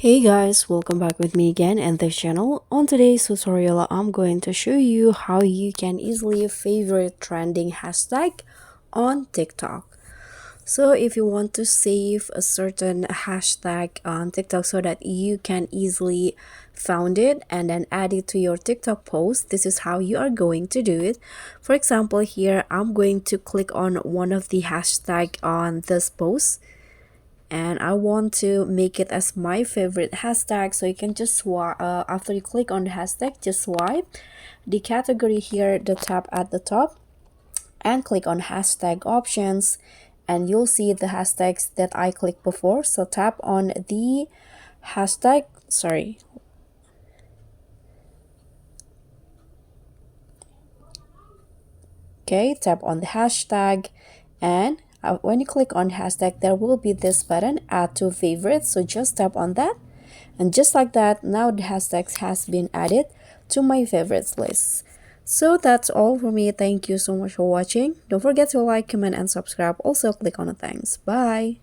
Hey guys, welcome back with me again and this channel. On today's tutorial, I'm going to show you how you can easily favorite trending hashtag on TikTok. So if you want to save a certain hashtag on TikTok so that you can easily found it and then add it to your TikTok post, this is how you are going to do it. For example, here I'm going to click on one of the hashtag on this post and I want to make it as my favorite hashtag, so you can just swipe after you click on the hashtag, just swipe the category here, the tab at the top, and click on hashtag options, and you'll see the hashtags that I clicked before. So tap on the hashtag, okay, tap on the hashtag, and when you click on hashtag, there will be this button, add to favorites. So just tap on that, and just like that, now the hashtags has been added to my favorites list. So that's all for me. Thank you so much for watching. Don't forget to like, comment, and subscribe. Also click on the thanks. Bye.